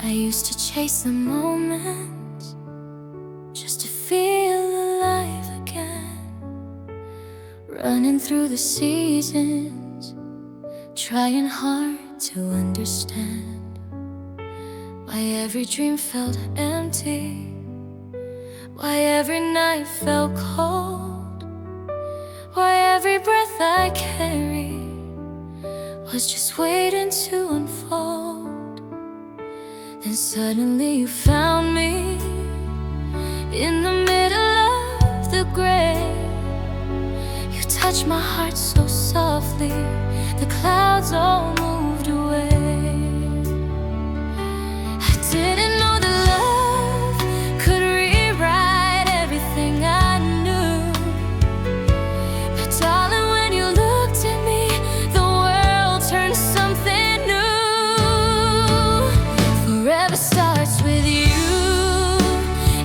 I used to chase the moment just to feel alive again, running through the seasons, trying hard to understand why every dream felt empty, why every night felt cold, why every breath I carried was just waiting to unfold. Then suddenly you found me in the middle of the gray. You touched my heart so softly, the clouds all moved away. I didn't know that love could rewrite everything I knew, but darling, when you looked at me, the world turned something new. Forever starts with you,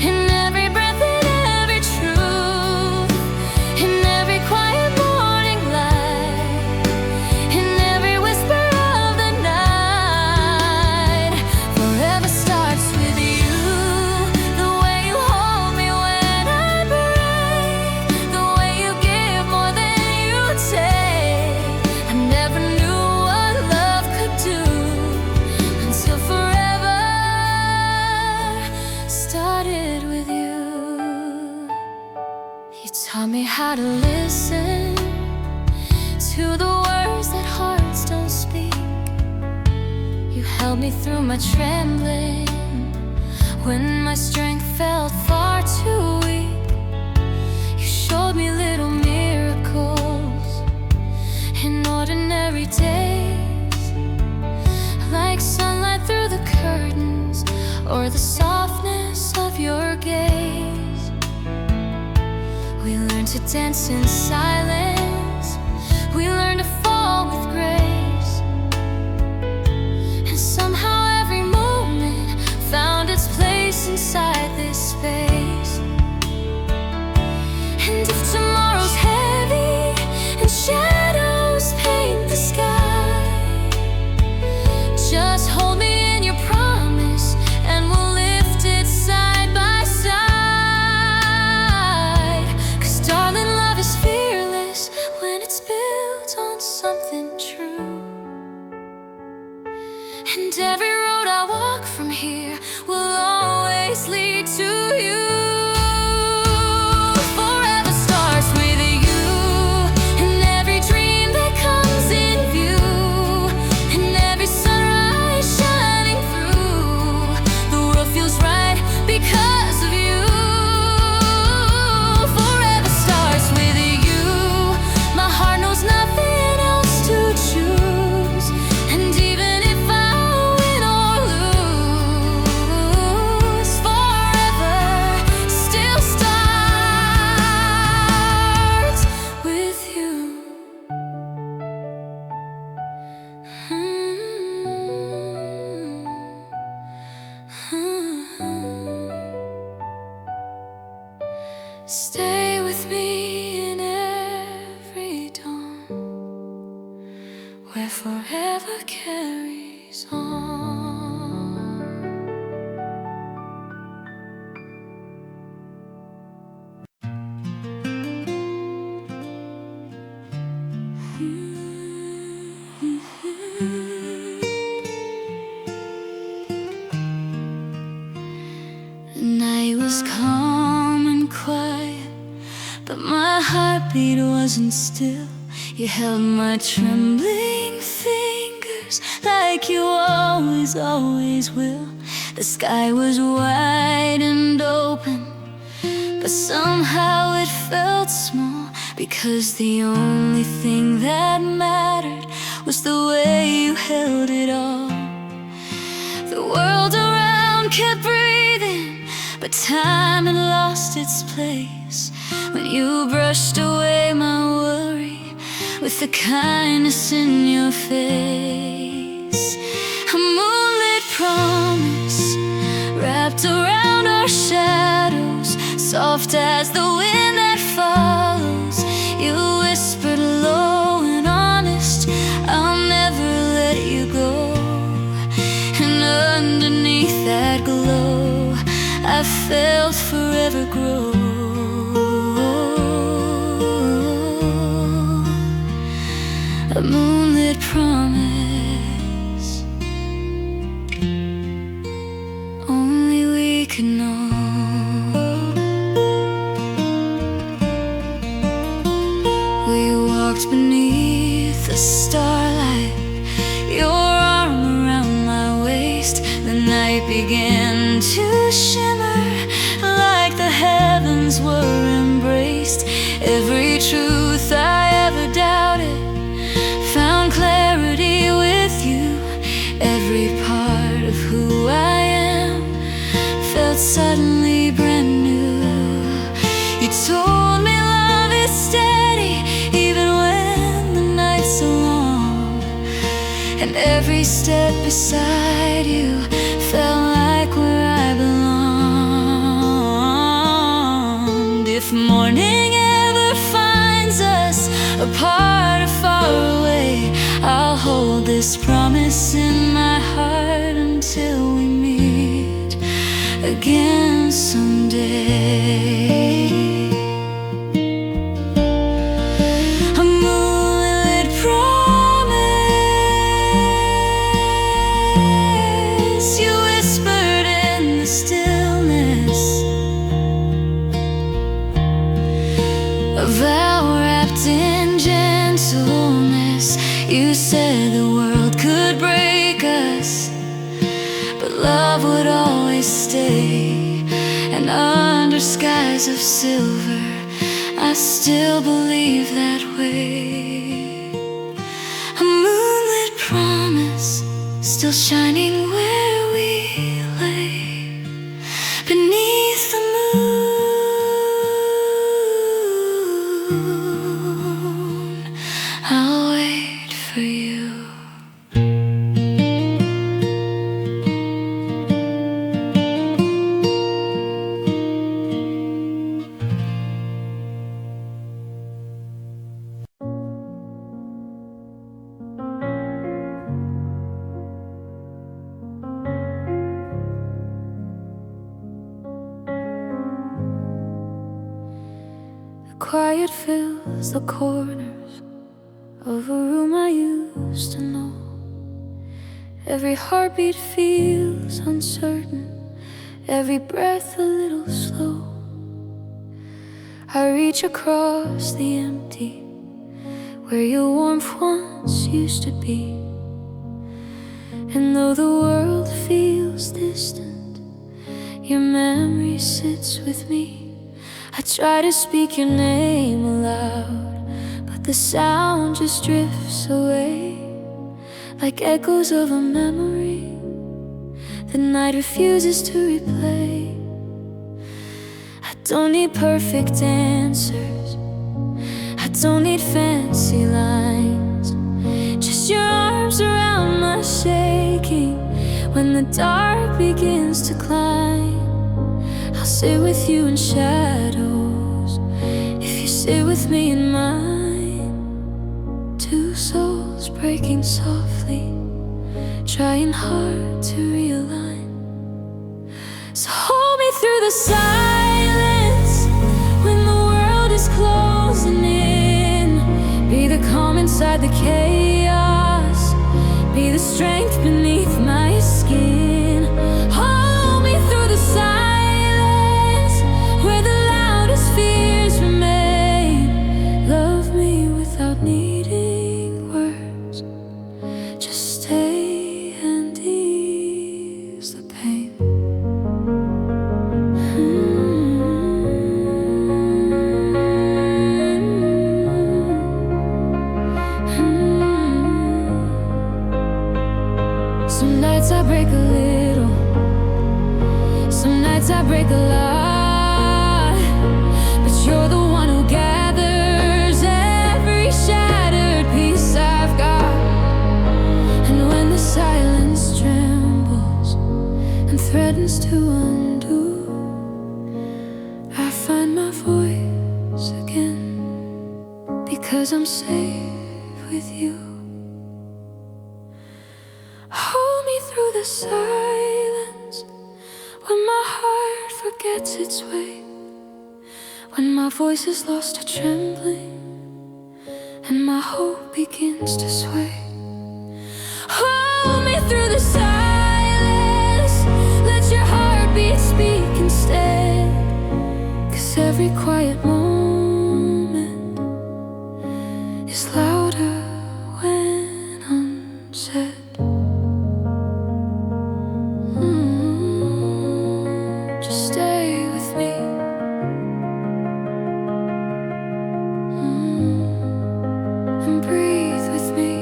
in every breath and every truth, in every quiet morning light, in every whisper of the night. Forever starts with you, the way you hold me when I break, the way you give more than you take. I never knew what love could do until forever started with you. You taught me how to listen to the words that hearts don't speak. You held me through my trembling when my strength felt far too weak. You showed me little miracles in ordinary days, like sunlight through the curtains or the softness of your gaze. We learned to dance in silence, we learned to fall with grace, and somehow every moment found its place inside this space. And if tomorrow's heavy and shadows paint the sky, just hold me in your promise and we'll lift it side by side. 'Cause darling, love is fearless when it's built on something true. And every road I walk from here will always lead to you. Forever starts with you, and every dream that comes in view, and every sunrise shining through. The world feels right because of you. Forever starts with you. My heart knows nothing else to choose, and even if I win or lose, forever still starts with you. Stay with me in every dawn, where forever carries on. The night was calm and quiet, but my heartbeat wasn't still. You held my trembling fingers like you always, always will. The sky was wide and open, but somehow it felt small, because the only thing that mattered was the way you held it all. The world around kept breathing, but time had lost its place when you brushed away my worry with the kindness in your face. A moonlit promise wrapped around our shadows, soft as the wind that follows. You whispered low and honest, I'll never let you go. And underneath that glow I felt forever grow. A moonlit promise only we could know. We walked beneath the starlight, your arm around my waist. The night began to shimmer like the heavens were embraced. Every truth I ever doubted found clarity with you. Every part of who I am felt suddenly brand new. You told me love is steady even when the nights are long, and every step beside you felt like where I belonged. If morning ever finds us apart or far away, I'll hold this promise in my heart until we meet again someday. A moonlit promise, you whispered in the stillness, a vow wrapped in gentleness. You said the world could break us, but love would always stay. And under skies of silver, I still believe that way. A moonlit promise, still shining where we lay beneath the moon. I'll wait for you. The quiet fills the corners of a room I used to know. Every heartbeat feels uncertain, every breath a little slow. I reach across the empty, where your warmth once used to be. And though the world feels distant, your memory sits with me. I try to speak your name aloud, but the sound just drifts away, like echoes of a memory the night refuses to replay. I don't need perfect answers, I don't need fancy lines, just your arms around my shaking when the dark begins to climb. I'll sit with you in shadows if you sit with me in mine. Two souls breaking softly, trying hard to realign. So hold me through the silence when the world is closing in. Be the calm inside the chaos, be the strength beneath my skin. Hold me through the silence where the loudest fears remain. Love me without needing words, just stay and ease the pain. Some nights I break a little, some nights I break a lot, but you're the one who gathers every shattered piece I've got. And when the silence trembles and threatens to undo, I find my voice again, because I'm safe with you. Hold me through the silence heart forgets its way, when my voice is lost to trembling and my hope begins to sway. Hold me through the silence, let your heartbeat speak instead, 'cause every quiet moment is louder when unsaid. Just stay with me. And breathe with me.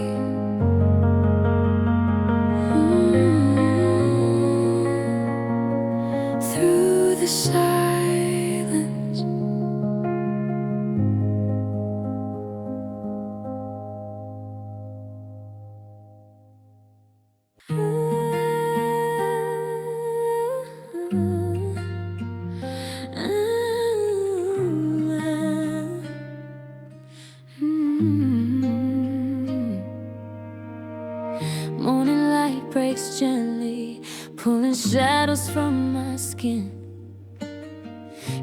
Through the silence. Morning light breaks gently, pulling shadows from my skin.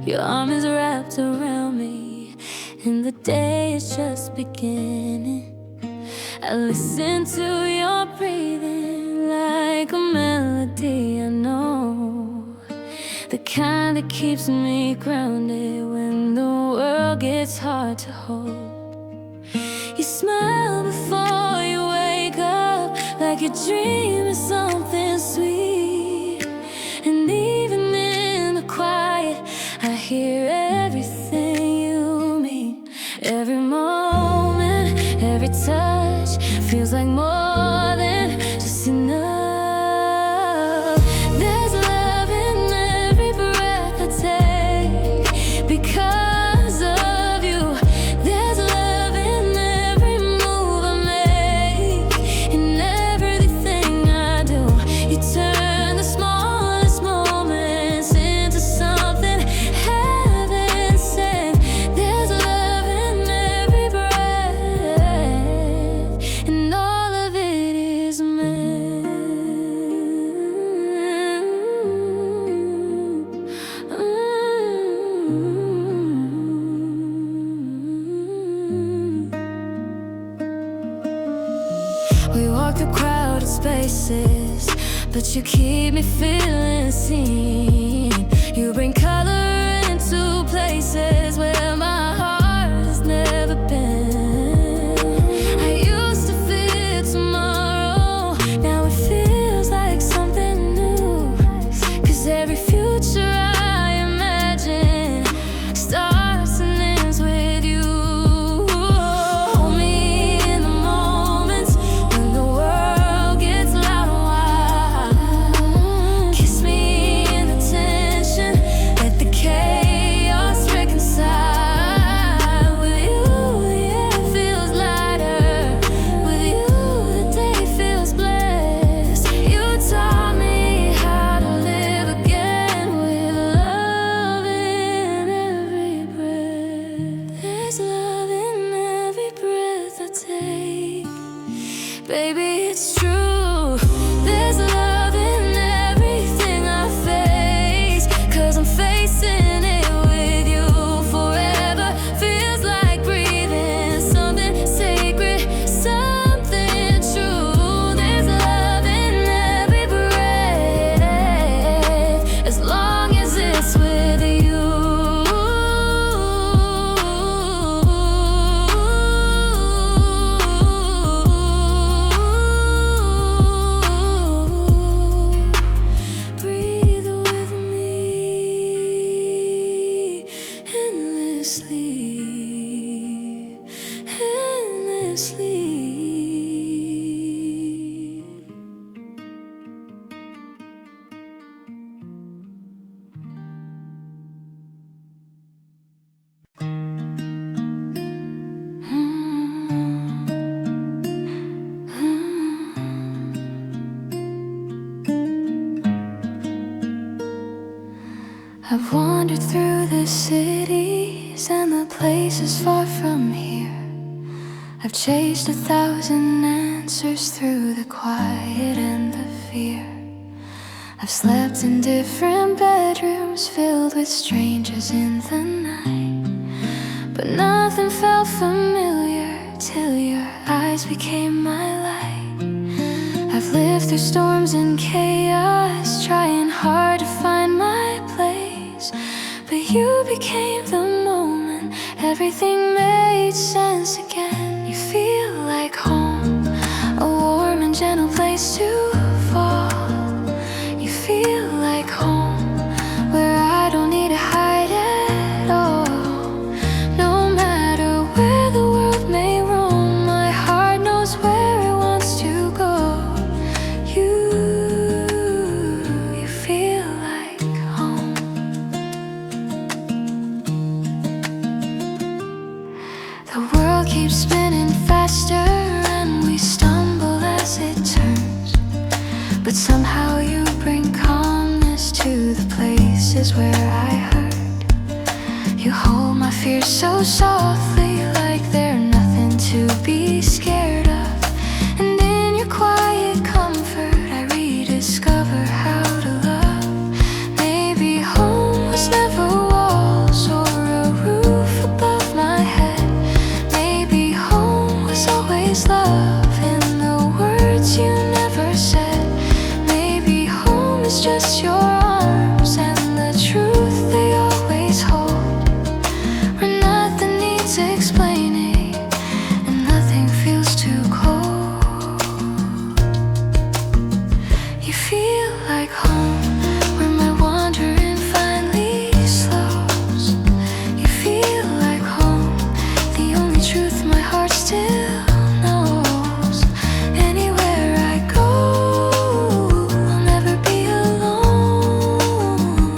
Your arm is wrapped around me, and the day is just beginning. I listen to your breathing like a melody I know, the kind that keeps me grounded when the world gets hard to hold. You smile before you wake up, like your dream is something sweet. And even in the quiet, I hear everything you mean. Every moment, every touch feels like more than just enough. There's love in every breath I take because of you. There's love in every move I make, in everything I do. You turn the smallest moments into something heaven sent. There's love in every breath, and all of it is meant. We walk through crowded spaces, but you keep me feeling seen. You bring color into places where my heart has never been. I used to fear tomorrow, now it feels like something new. 'Cause every future I imagine starts and ends with you. Hold me in the moments when the world gets loud and wild. Kiss me in the tension, let the chaos reconcile. With you, the air feels lighter. With you, the day feels blessed. You taught me how to live again with love in every breath. There's love in every breath I take. Baby, it's true. There's love in everything I face, 'cause I'm facing it with you forever. Feels like breathing something sacred, something true. There's love in every breath, as long as it's with you. Breathe with me endlessly, endlessly. I've wandered through the cities and the places far from here. I've chased 1,000 answers through the quiet and the fear. I've slept in different bedrooms filled with strangers in the night, but nothing felt familiar till your eyes became my light. I've lived through storms and chaos, trying hard to find my place, but you became the moment everything made sense again. You feel like home, a warm and gentle place to fall. You feel like home, where I don't need to hide at all. No matter where the world may roam, my heart knows where it wants to go. You feel like home. The world keeps spinning faster and we stumble as it turns, but somehow you bring calmness to the places where I hurt. You hold my fears so softly, like they're nothing to be scared of. And in your quiet comfort, I rediscover how to love. Maybe home was never walls or a roof above my head. Maybe home was always love in the words you never said. Maybe home is just your arms and the truth they always hold, where nothing needs explaining and nothing feels too cold. You feel like home, where my wandering finally slows. You feel like home, the only truth my heart still knows. Anywhere I go, I'll never be alone,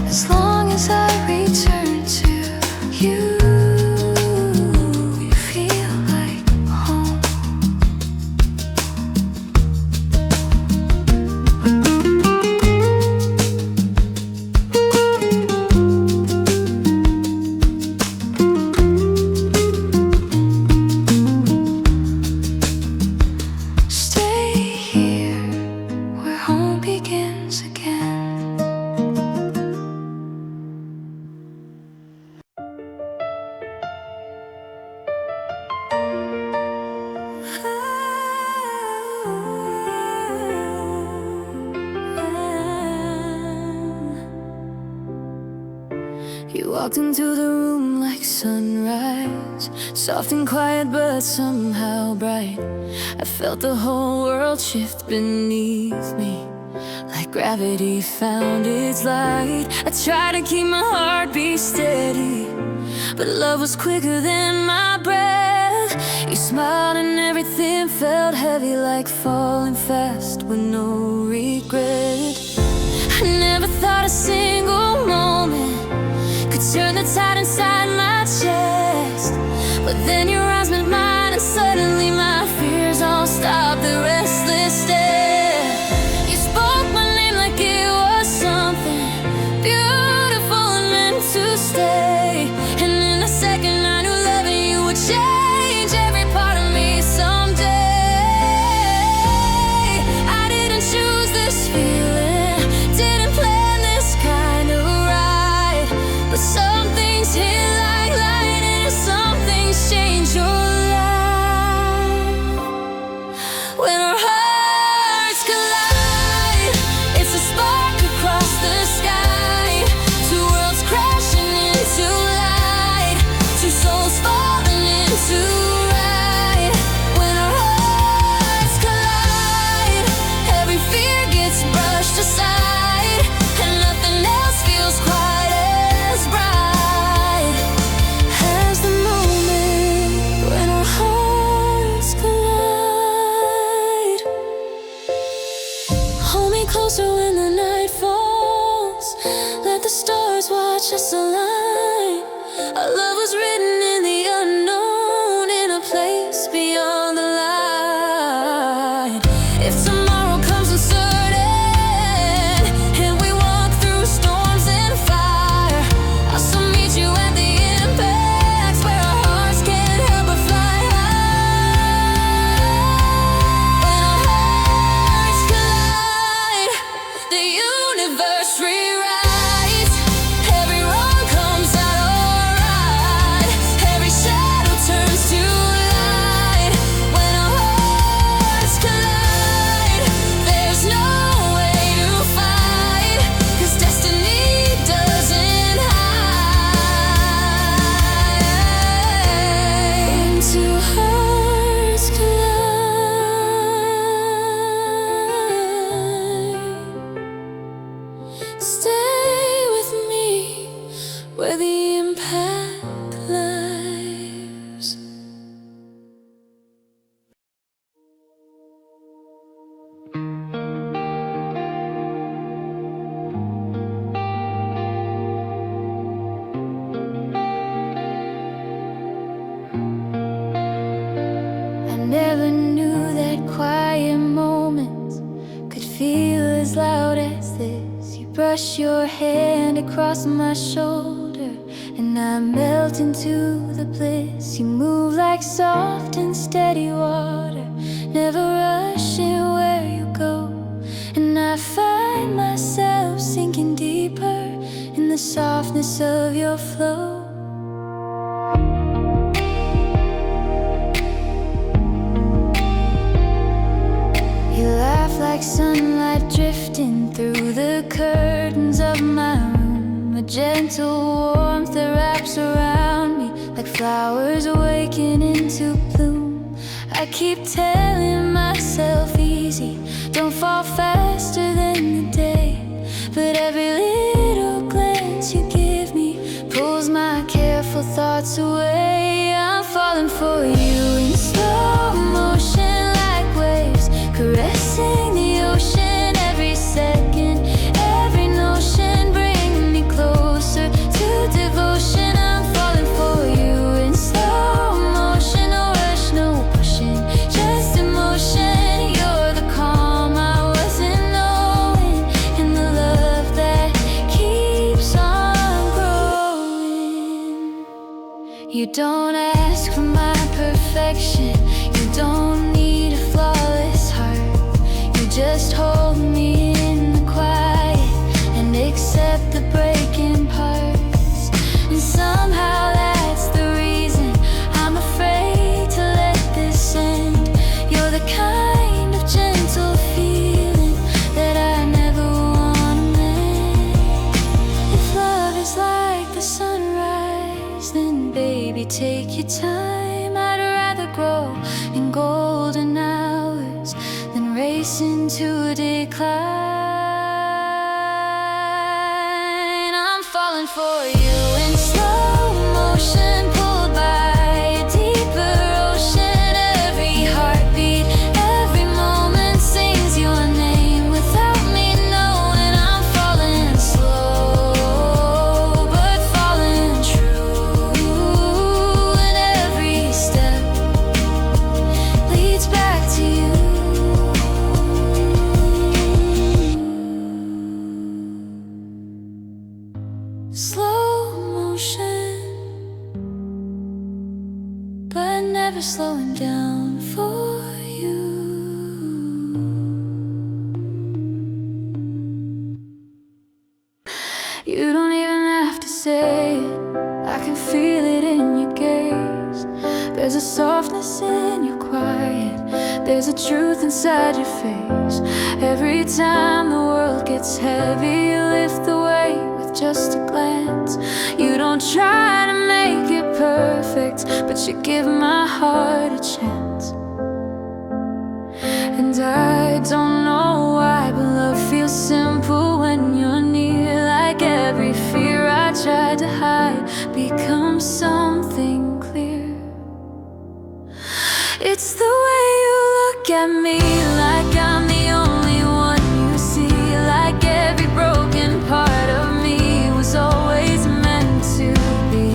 as long as I return to you. You feel like home. Stay here, where home begins again. You walked into the room like sunrise, soft and quiet but somehow bright. I felt the whole world shift beneath me, like gravity found its light. I tried to keep my heartbeat steady, but love was quicker than my breath. You smiled and everything felt heavy, like falling fast with no regret. I never thought a single moment could turn the tide inside my chest, but then your eyes met mine and suddenly my fears all stopped. The restless stare. You spoke my name like it was something beautiful and meant to stay, and in a second I knew loving you would change every part of me someday. I didn't choose this feeling, Stay with me where the impact lies. I never knew that quiet moments could feel as loud as this. You brush your hand across my shoulder and I melt into the bliss. You move like soft and steady water, never rushing where you go. And I find myself sinking deeper in the softness of your flow. Like sunlight drifting through the curtains of my room, a gentle warmth that wraps around me like flowers awakening to bloom. I keep telling myself easy, don't fall faster than the day, but every little glance you give me pulls my careful thoughts away. I'm falling for you in slow motion like waves caressing the ocean. Every second, every notion bring me closer to devotion. I'm falling for you in slow motion, no rush, no pushing, just emotion. You're the calm I wasn't knowing, and the love that keeps on growing. You don't ask for my perfection, you don't need a flawless heart. You just hold me in the quiet and accept the breaking parts. And somehow that's the reason I'm afraid to let this end. You're the kind of gentle feeling that I never wanna miss. If love is like the sunrise, then baby take your time. I'd rather grow in golden hours than race into decline. I'm falling for you in slow motion, pulled by a deeper ocean. Every heartbeat, every moment sings your name without me knowing. I'm falling slow, but falling true, and every step leads back to you. Slow motion, but never slowing down for you. You don't even have to say it, I can feel it in your gaze. There's a softness in your quiet, there's a truth inside your face. Every time the world gets heavy, you lift the weight with just a glance. You don't try to make it perfect, but you give my heart a chance. And I don't know why, but love feels simple when you're near. Like every fear I tried to hide becomes something clear. It's the way you look at me, like I'm the only one you see. Like every broken part of me was always meant to be.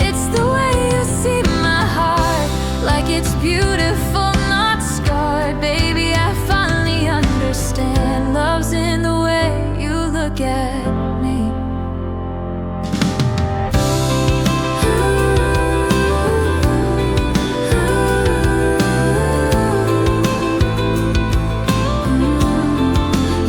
It's the way you see my heart, like it's beautiful, not scarred. Baby, I finally understand, love's in the way you look at me.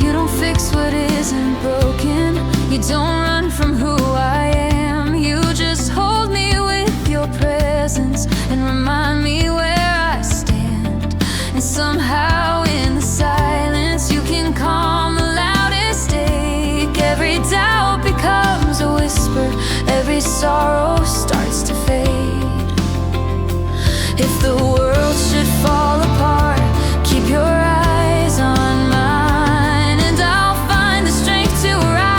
You don't fix what isn't broken, you don't run from who I am. You just hold me with your presence and remind me where I stand. And somehow in the silence you can calm the loudest ache. Every doubt becomes a whisper, every sorrow starts to fade. If the world should fall apart, keep your eyes on mine, and I'll find the strength to rise.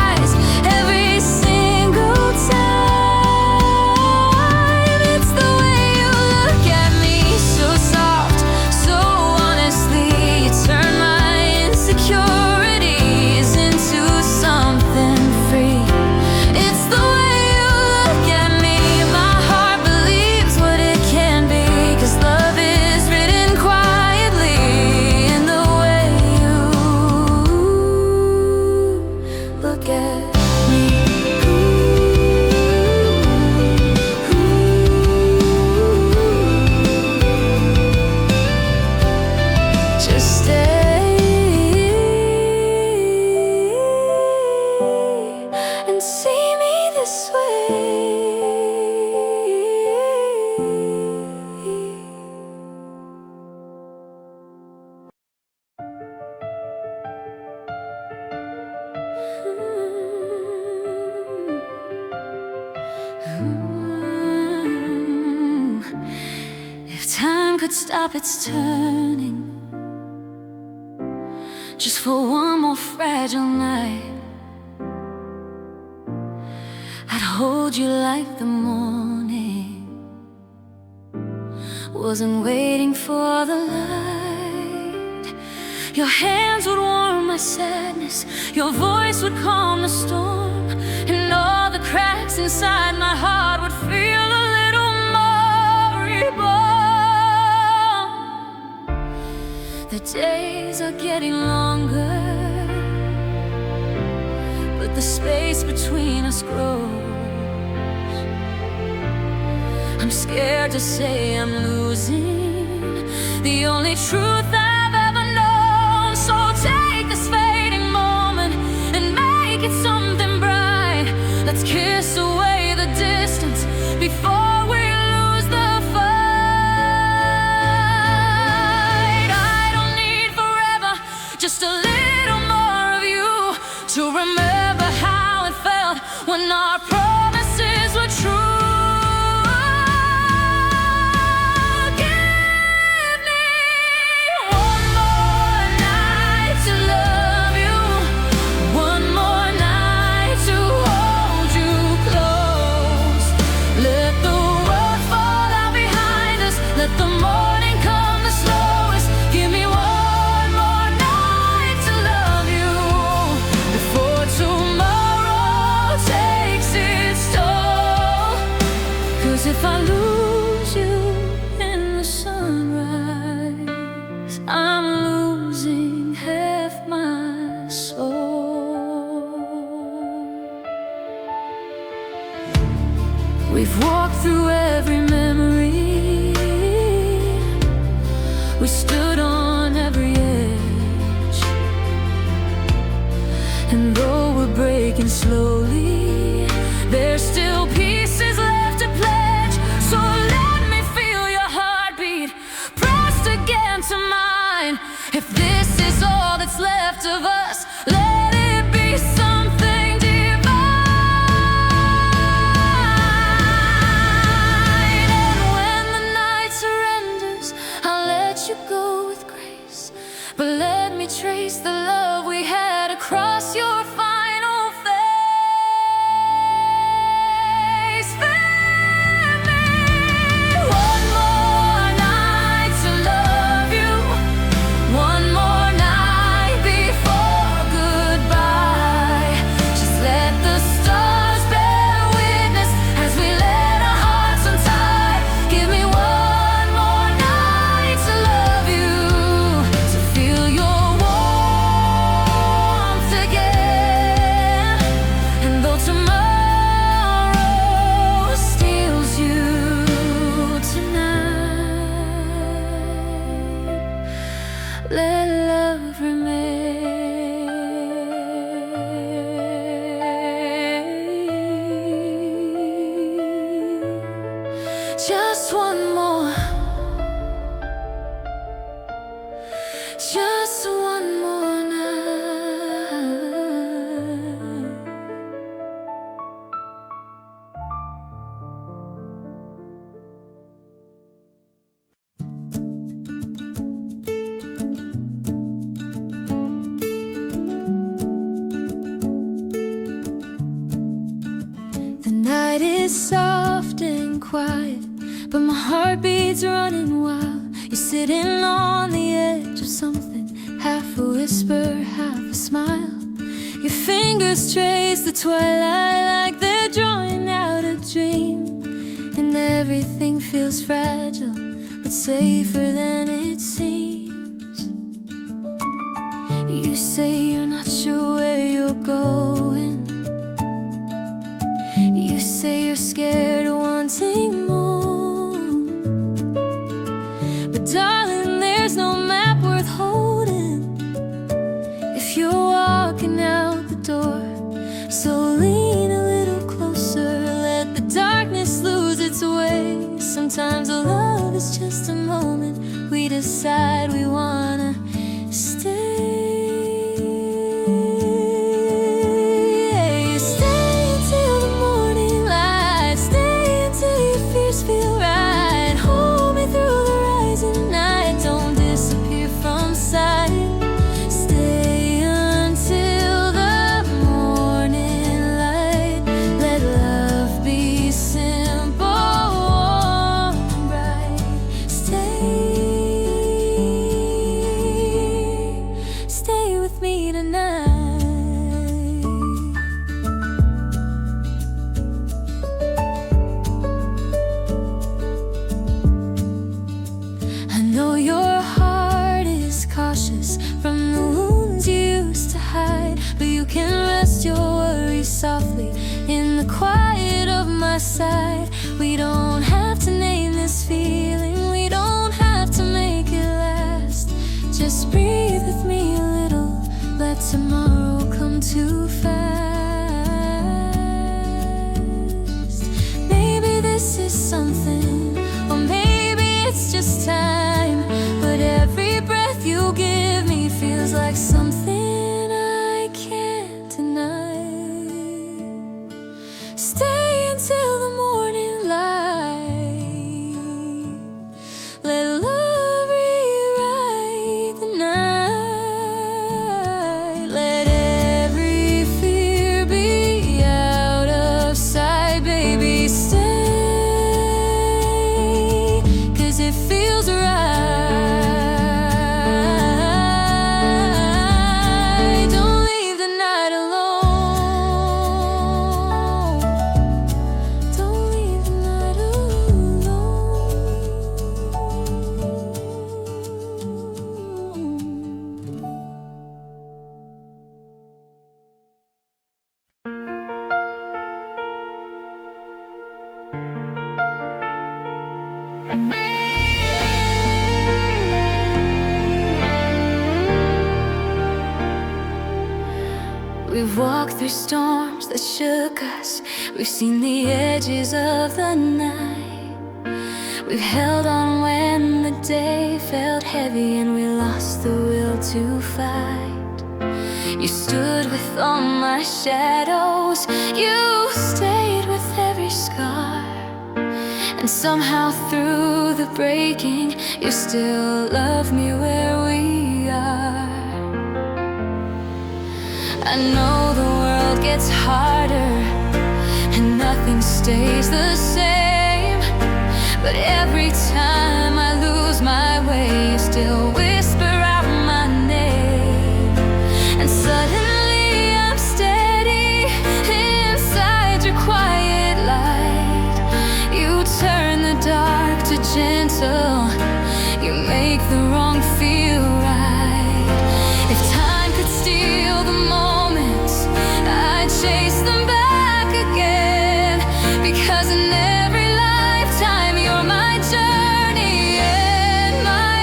If time could stop its turning just for one more fragile night, I'd hold you like the morning wasn't waiting for the light. Your hands would warm my sadness, your voice would calm the storm, and all the cracks inside my heart would feel a little more reborn. The days are getting longer, but the space between us grows. I'm scared to say I'm losing the only truth I've ever known. So take this fading moment and make it something bright. Let's kiss away the distance before we lose the fight. I don't need forever, just a little more of you to remember how it felt when our promises were true. If I lose you in the sunrise, I'm losing half my soul. We've walked through every memory, we stood on every edge, and though we're breaking slowly, there's still pieces left to play. So let me feel your heartbeat pressed against mine. If this is all that's left of us, let it be something divine. And when the night surrenders, I'll let you go with grace, but let me trace the love we had across your final face. Let love remain. Just one more, just one more night. The night is soft and quiet, but my heart beats running wild. You're sitting on the edge of something, half a whisper, half a smile. Your fingers trace the twilight like they're drawing out a dream, and everything feels fragile, but safer than it seems. You say you're not sure where you're going. You say you're scared of wanting more, but darling, there's no map worth holding if you're walking out the door. So lean a little closer, let the darkness lose its way. Sometimes love is just a moment we decide we wanna stay. softly in the quiet of my side. We don't have to name this feeling, we don't have to make it last. Just breathe with me a little, let tomorrow come too fast. Maybe this is something, or maybe it's just time, but every breath you give me feels like something I can't deny. Stay until the morning light, let love rewrite the night. Let every fear be out of sight, baby, stay, 'cause it feels right. We've walked through storms that shook us, we've seen the edges of the night. We've held on when the day felt heavy and we lost the will to fight. You stood with all my shadows, you stayed with every scar, and somehow through the breaking, you still love me where we are. I know the world gets harder and nothing stays the same, but every time I lose my way, you still whisper out my name. And suddenly I'm steady inside your quiet light. You turn the dark to gentle, you make the wrong feel right. If time could steal the moments, I'd chase them back again, because in every lifetime you're my journey and my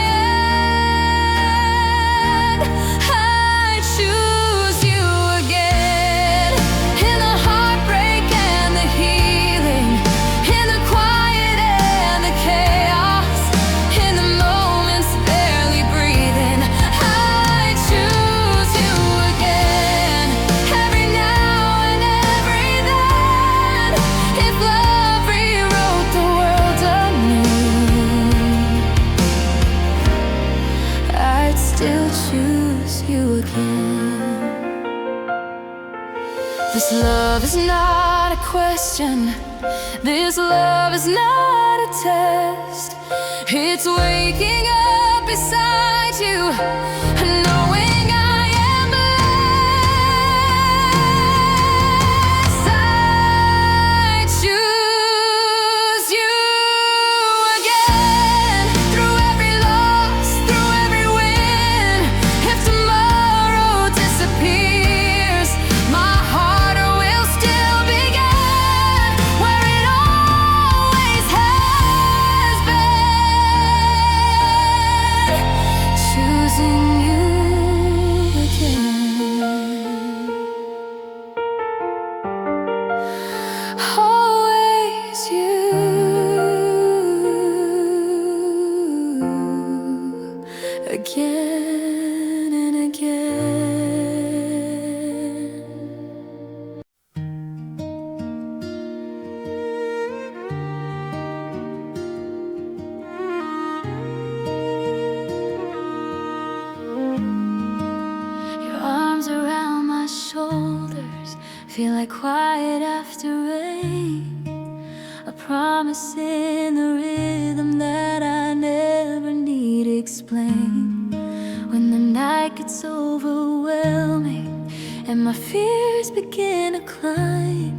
end. I choose you again, in the heartbreak and the healing, in the quiet and the chaos, in the moments barely breathing. I choose you again, every now and every then. If love rewrote the world anew, I'd still choose you again. This love is not a question, this love is not a test. It's waking up beside you, knowing I am blessed. I choose you again, through every loss, through every win. If tomorrow disappears, my heart will still begin where it always has been. Choosing you again, always you again and again. Your arms around my shoulders feel like quiet after rain, a promise in the rhythm that I never need explain. When the night gets overwhelming and my fears begin to climb,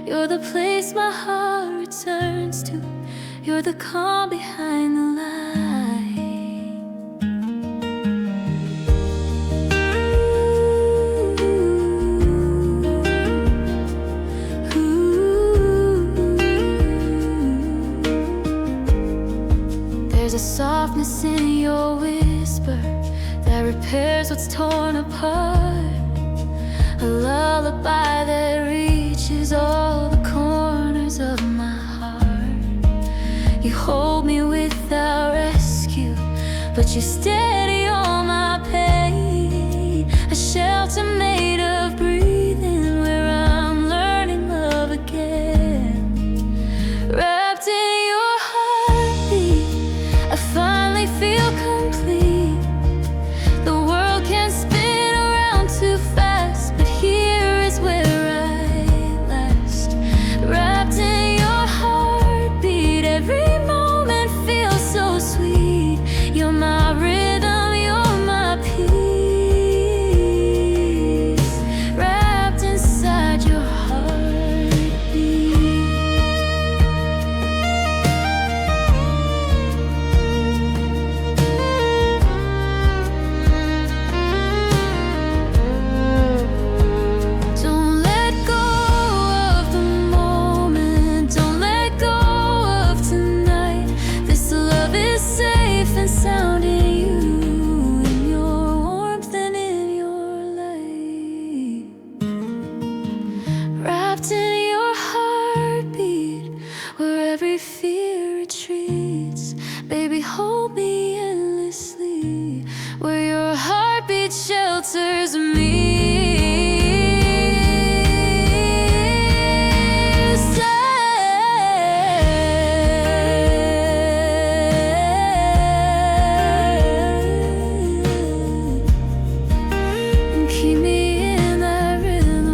you're the place my heart returns to, you're the calm behind the light. lullaby that reaches all the corners of my heart. You hold me without rescue, but you steady all my pain. A shelter made of breathing, where I'm learning love again. Wrapped in your heartbeat, I finally feel complete. The world can spin around too fast, but here is where I last. Wrapped in your heartbeat, every moment feels so sweet. You're my rhythm, you're my peace. Wrapped inside your heartbeat. Don't let go of the moment, don't let go of tonight. This love is safe and sound in you, in your warmth and in your light. Wrapped in your heartbeat, where every fear retreats. Baby, hold me endlessly, where your heartbeat shelters me. Keep me in that rhythm.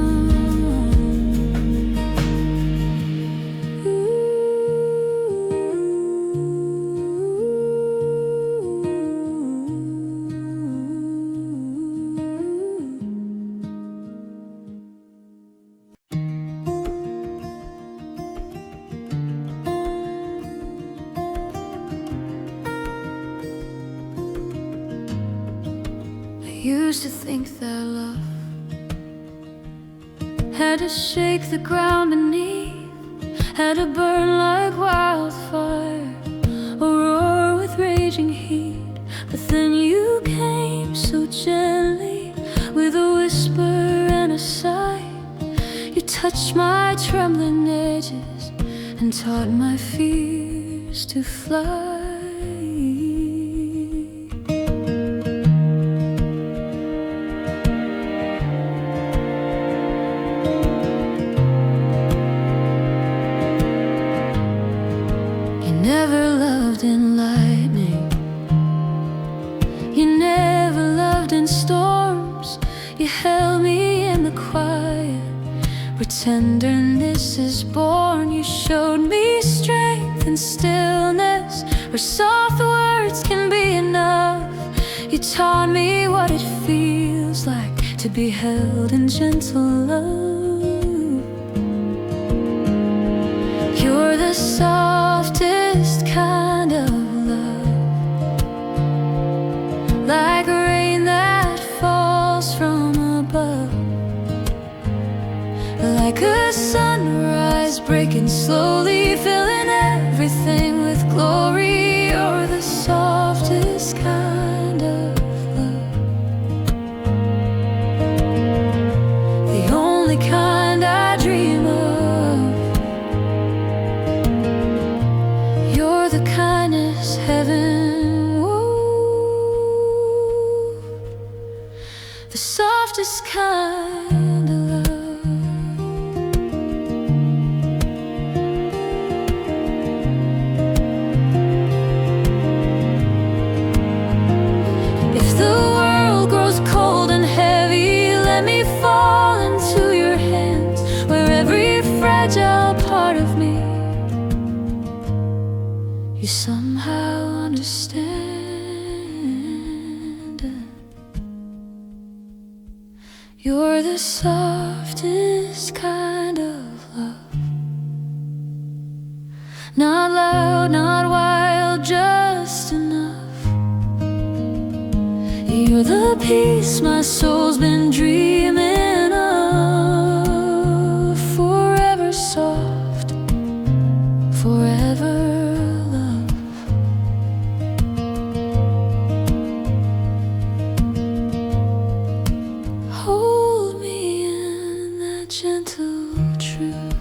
I used to think that love had to shake the ground beneath, had to burn like wildfire, or roar with raging heat. But then you came so gently, with a whisper and a sigh. You touched my trembling edges and taught my fears to fly. You never loved in lightning, you never loved in storms. You held me in the quiet, where tenderness is born. You showed me strength and stillness, where soft words can be enough. You taught me what it feels like to be held in gentle love. You're the softest kind of love, like rain that falls from above, like a sunrise breaking slowly, filling everything with glory. You're the softest kind of love, the only kind I dream of. You're the kindness heaven wove, the softest kind of love. If the world grows cold and heavy, let me fall into your hands, where every fragile part of me you somehow understand. You're the softest kind of love, not loud, not wild, just enough. You're the peace my soul's been dreaming of, forever soft, forever love. Hold me in gentle truth.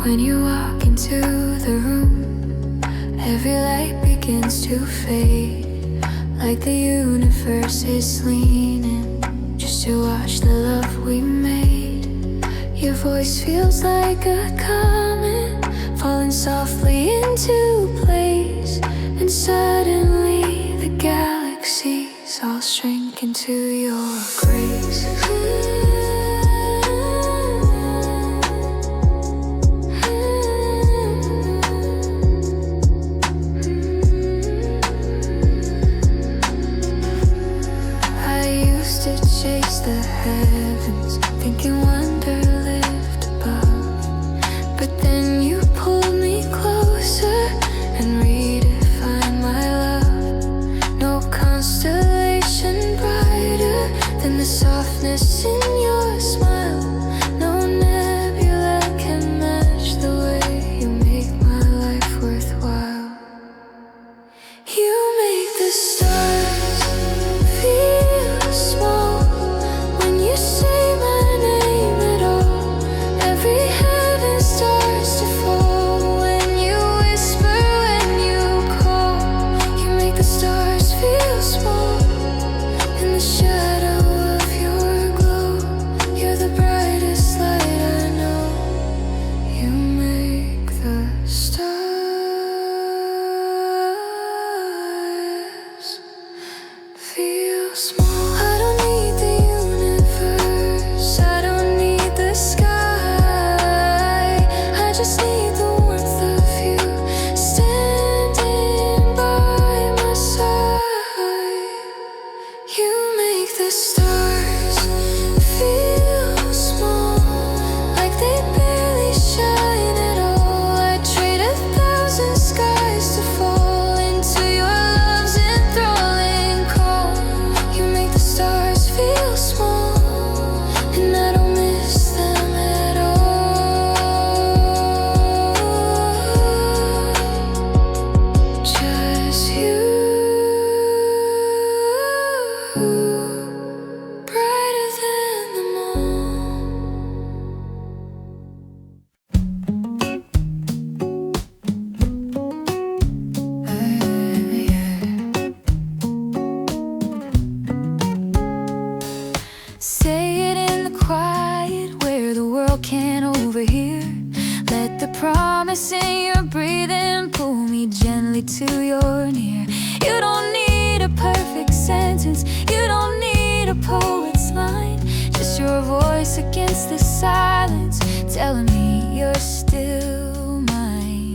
When you walk into the room, every light begins to fade, like the universe is leaning just to watch the love we made. Your voice feels like a comet falling softly into place, and suddenly the galaxies all shrink into your grace. Chase the heavens, thinking wonder lived above. But then you pulled me closer and redefined my love. No constellation brighter than the softness in your smile. No nebula can match the way you make my life worthwhile. You make the stars feel small. You say my name at all. Every heaven starts to fall when you whisper, when you call. You make the stars feel small in the shadow of your glow. You're the brightest light I know. You make the stars feel small. I don't need the I don't need the sky, I just need the warmth of you standing by my side. You make the stars feel small, like they barely shine at all. I'd trade 1,000 skies to fall into your love's enthralling call. You make the stars feel small, and I don't miss them at all. Just you, brighter than them all. Say it in the quiet where the world can't overhear. Let the promise in your breathing pull me gently to your near. You don't need a perfect sentence, you don't need a poet's line, just your voice against the silence telling me you're still mine.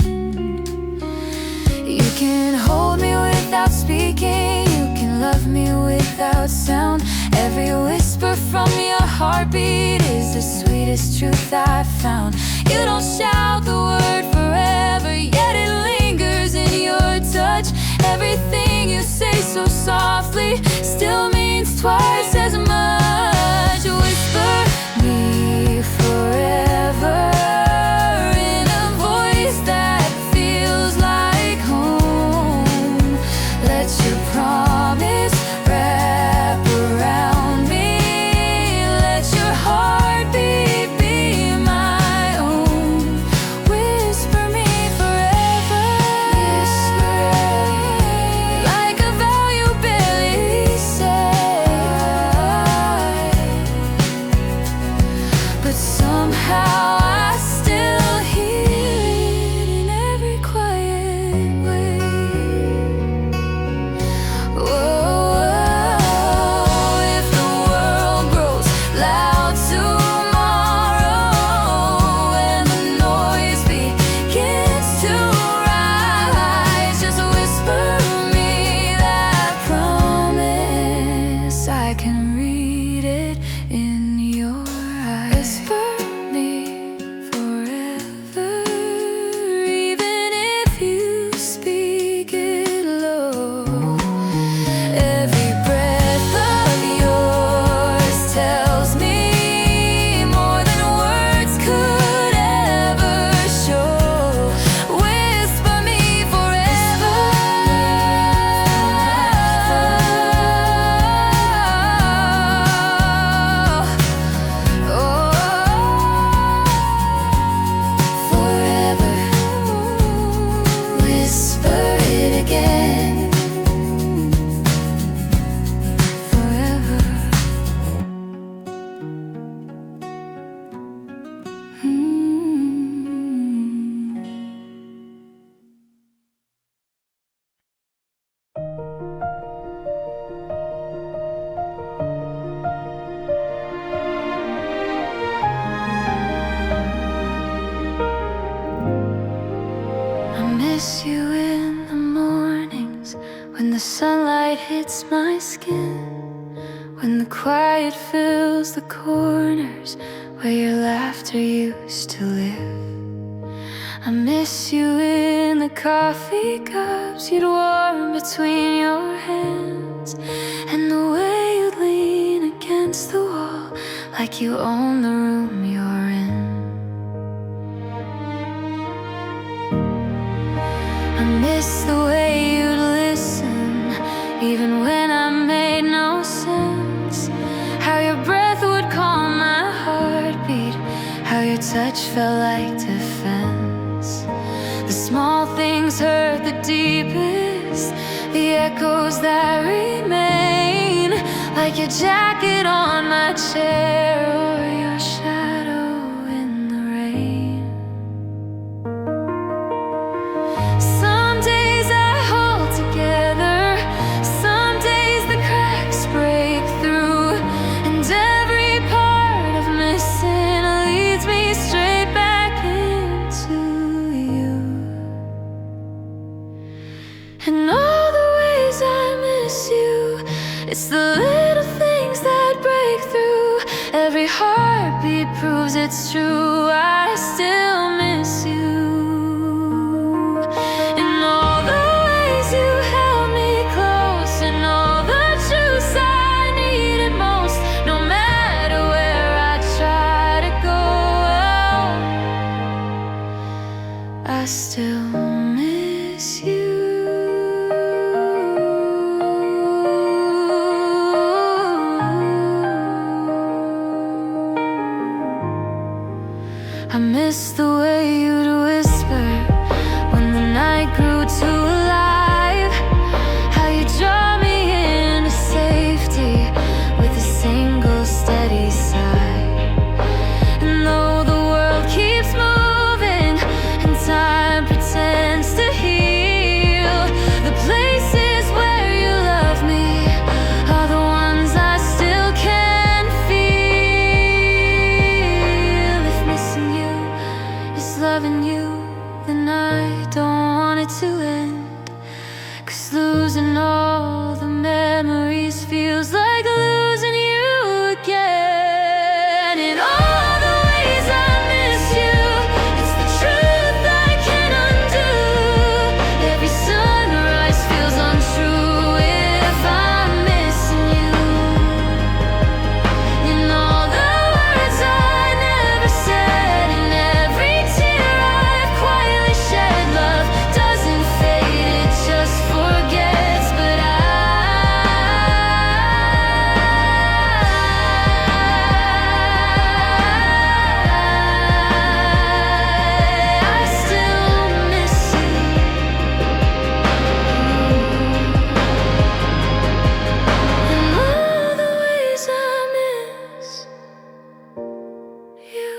You can hold me without speaking, you can love me without sound. Every whisper from your heartbeat is the sweetest truth I've found. You don't shout the word forever, yet it lingers in your touch. Everything you say so softly still means twice as much. Whisper me forever in a voice that feels like home. Let your promise wrap around me. Let your heartbeat be my own. Whisper me forever, like a vow you barely said. But somehow I still hear it in every quiet way. Whoa, if the world grows loud tomorrow and the noise begins to rise, just whisper me that promise. I can read it in your light fills the corners where your laughter used to live. I miss you in the coffee cups you'd warm between your hands, and the way you'd lean against the wall like you own the room you're in. I miss the way you'd listen even when I made no sense, how your breath would calm my heartbeat, how your touch felt like defense. The small things hurt the deepest, the echoes that remain, like your jacket on my chair or your shadow in the rain. Some days I hold together, some days the cracks break through, and every part of missing leads me straight back into you. And all the ways I miss you, it's the little things that break through. Every heartbeat proves it's true, I still miss you. And all the ways you held me close, and all the truths I needed most. No matter where I try to go, I still miss you. I miss the way you'd whisper when the night grew too alive, how you draw me into safety with a single steady sigh. And though the world keeps moving and time pretends to heal, the places where you love me are the ones I still can feel. If missing you is loving you, then I don't want it to end, 'cause losing all the memories feels like losing you again. In all the ways I miss you, it's the truth I can't undo. Every sunrise feels untrue if I'm missing you. In all the words I never said, and every tear I've quietly shed, love doesn't fade, it just forgets. But I still miss you. In all the ways I miss you.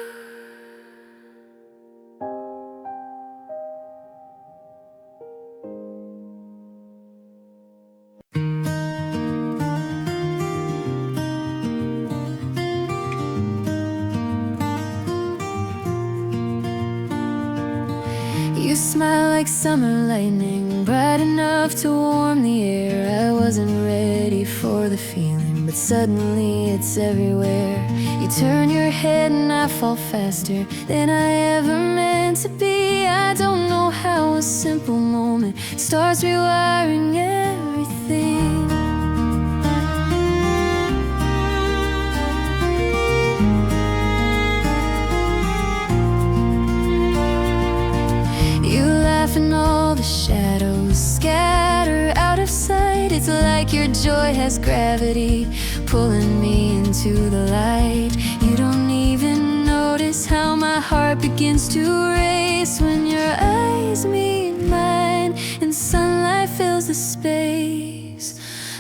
You smile like summer lightning, bright enough to warm the air. I wasn't ready for the feeling, but suddenly it's everywhere. You turn your head and I fall faster than I ever meant to be. I don't know how a simple moment starts rewiring everything. You laugh and all the shadows scatter out of sight. It's like your joy has gravity, pulling me into the light. You don't even notice how my heart begins to race when your eyes meet mine and sunlight fills the space.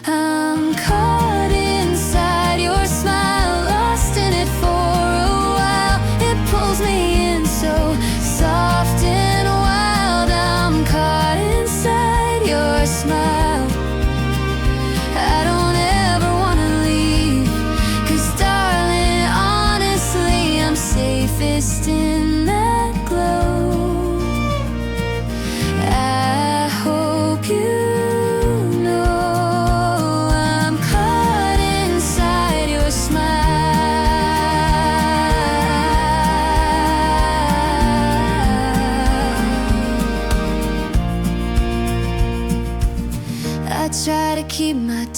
I'm caught inside your smile, lost in it for a while. It pulls me in so soft and wild. I'm caught inside your smile. I don't ever wanna leave, 'cause darling, honestly, I'm safest in that glow. I hope you know I'm caught inside your smile.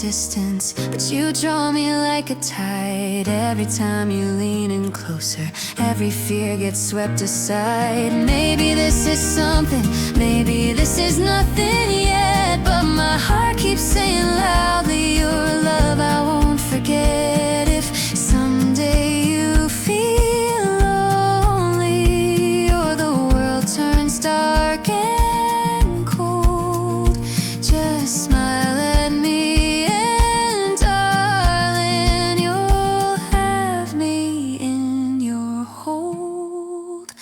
distance, but you draw me like a tide. Every time you lean in closer, every fear gets swept aside. Maybe this is something, maybe this is nothing yet, but my heart keeps saying loudly, your love I won't forget. If someday you feel lonely, or the world turns dark and cold, just smile at me, and darling, you'll have me in your hold.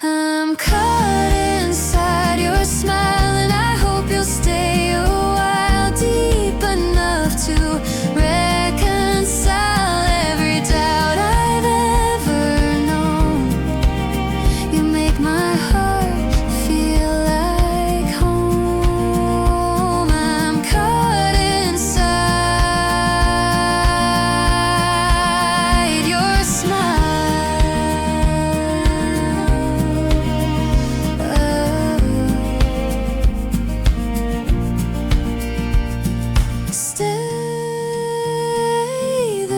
I'm caught inside your smile, and I hope you'll stay a while, deep enough to reconcile every doubt I've ever known. You make my heart feel like home. I'm caught inside your smile. Stay there,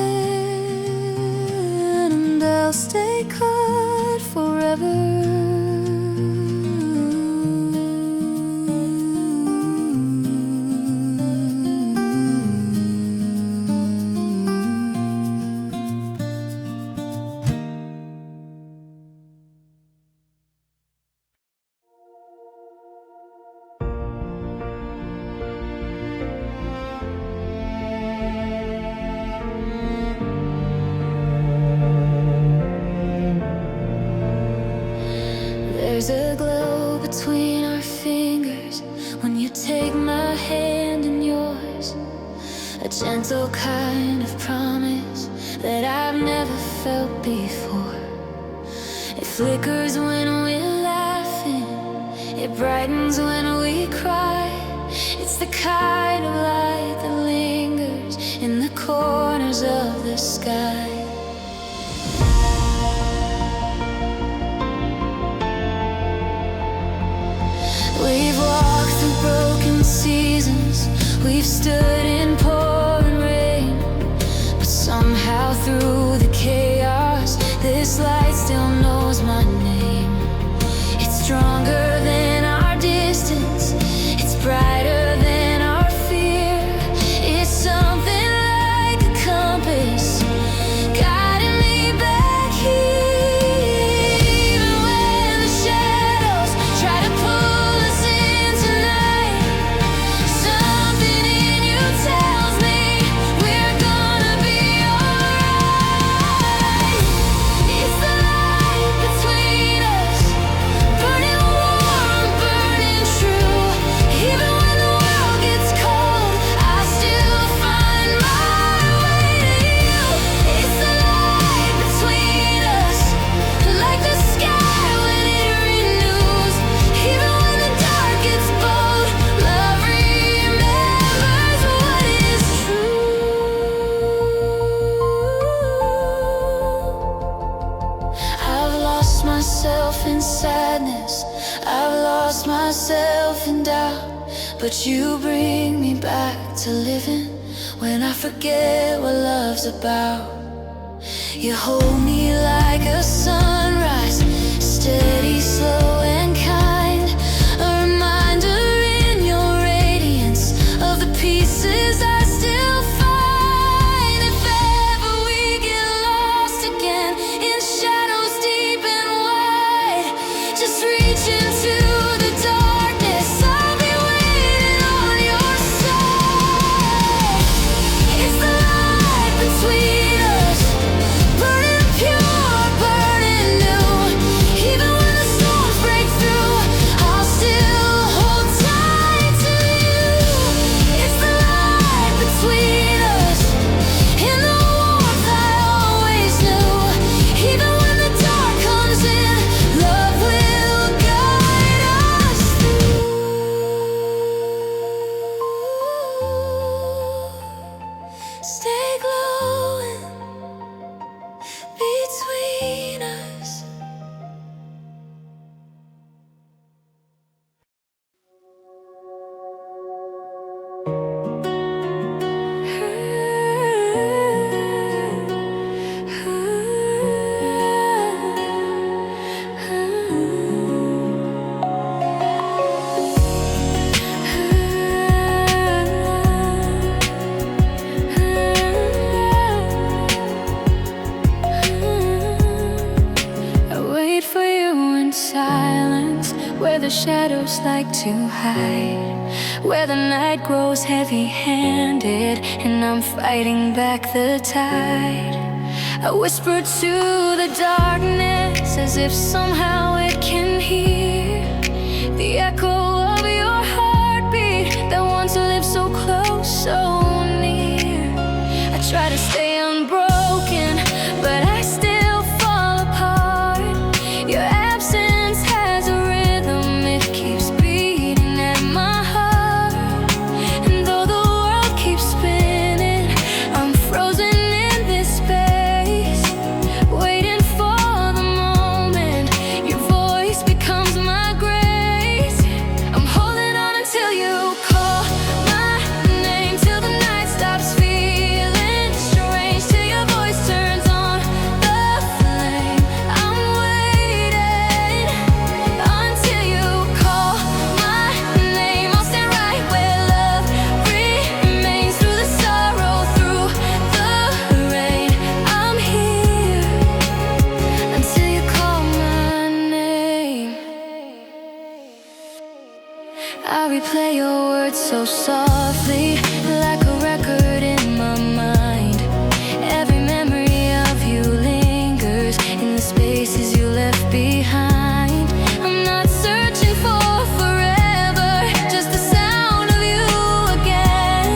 and I'll stay caught forever. There's a glow between our fingers when you take my hand in yours, a gentle kind of promise that I've never felt before. It flickers when we're laughing, it brightens when we cry. It's the kind of light that lingers in the corners of the sky. We've walked through broken seasons, we've stood in pouring rain, but somehow through the chaos, this light still knows my name. It's stronger than our distance, it's brighter than our fear. It's something like a compass, guiding me back here. Even when the shadows try to pull us in tonight, something in you tells me we're gonna be alright. It's the light between us, burning warm, burning true. Even when the world gets cold, I still find my way to you. It's the light between us, like the sky when it renews. Even when the dark gets bold, love remembers what is true. I've lost myself in sadness, I've lost myself in doubt, but you bring me back to living when I forget what love's about. You hold me like a sunrise, steady, slow and kind, a reminder in your radiance of the pieces I still find. If ever we get lost again in shadows deep and wide, just reach into the darkness, I'll be waiting on your side. It's the light between us, burning pure, where the shadows like to hide, where the night grows heavy-handed and I'm fighting back the tide. I whisper to the darkness as if somehow it can hear the echo of your heartbeat that once lived so close, so near. I try to stay unbroken, but I still fall apart. Your absence has a rhythm, it keeps beating at my heart. And though the world keeps spinning, I'm frozen in this space, waiting for the moment your voice becomes my grace. I'm holding on until you call my name, till the night stops feeling strange, till your voice turns on the flame. I'm waiting until you call my name. I'll stand right where love remains, through the sorrow, through the rain. I'm here until you call my name. I replay your words so softly, like a record in my mind. Every memory of you lingers in the spaces you left behind. I'm not searching for forever, just the sound of you again,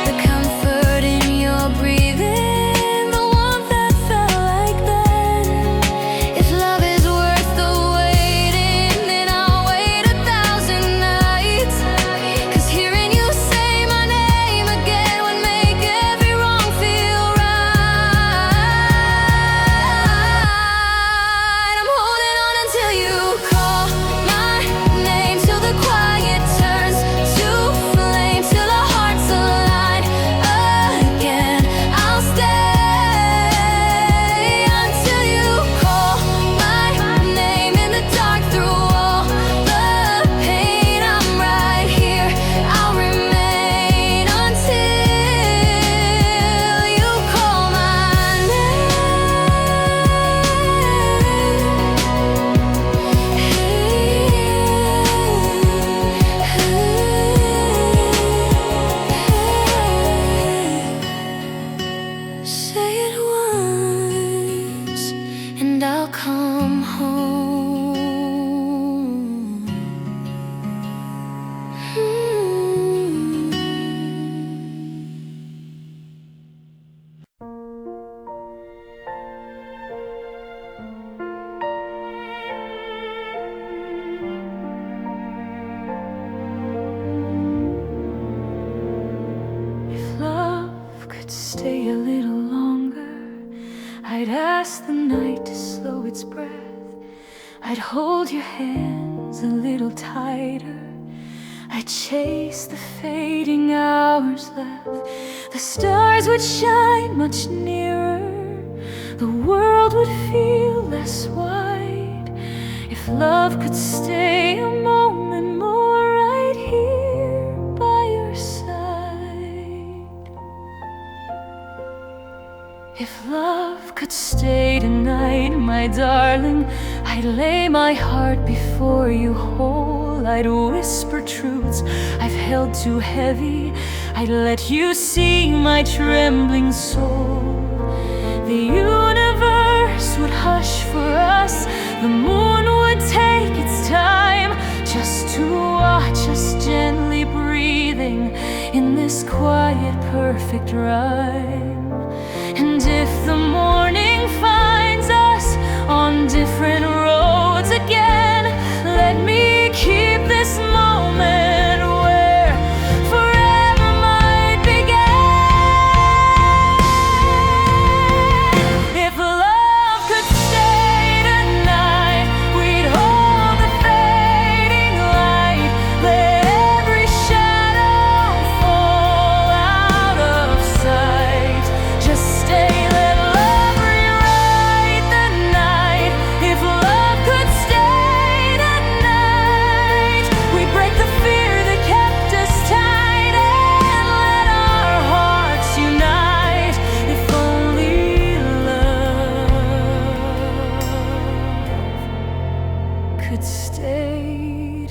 the comfort in your breathing, the warmth that felt like then. If love is worth the waiting, then I'll wait 1,000 nights. 'Cause hearing you say my name again would make every wrong feel right. I'm holding on until you call my name, till the quiet turns to flame, till our hearts align again. I'll stay until you call my name. In the dark, through all the pain, I'm right here, I'll remain until you call my name. Say it once and I'll come home. If love could stay a little longer, I'd ask the night to slow its breath. I'd hold your hands a little tighter. I'd chase the fading hours left. The stars would shine much nearer. The world would feel less wide. If love could stay a moment more right here by your side. If love could stay tonight, my darling, I'd lay my heart before you whole. I'd whisper truths I've held too heavy. I'd let you see my trembling soul. The universe would hush for us. The moon would take its time just to watch us gently breathing in this quiet, perfect rhyme. And if the morning finds us on different roads again, let me keep this moment where forever might begin. If love could stay tonight, we'd hold the fading light. Let every shadow fall out of sight. Just stay, let love rewrite the night. If love could stay tonight, we'd break the fear that kept us tight and let our hearts unite. If only love could stay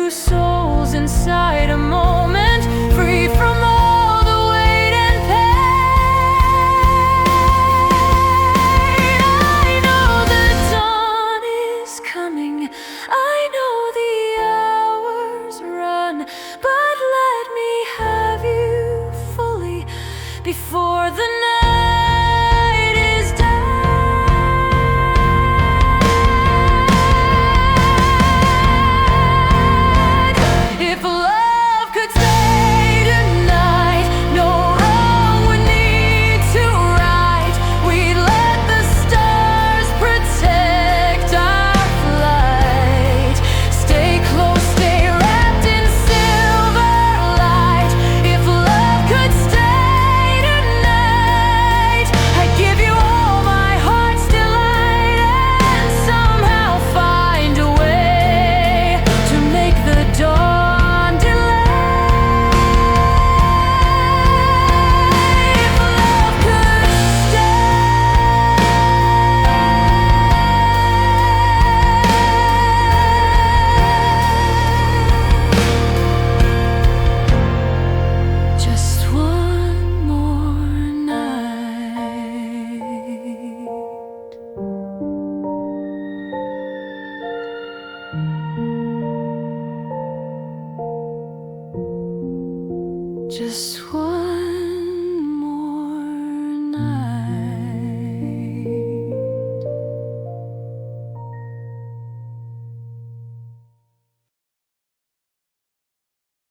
two souls inside a moment.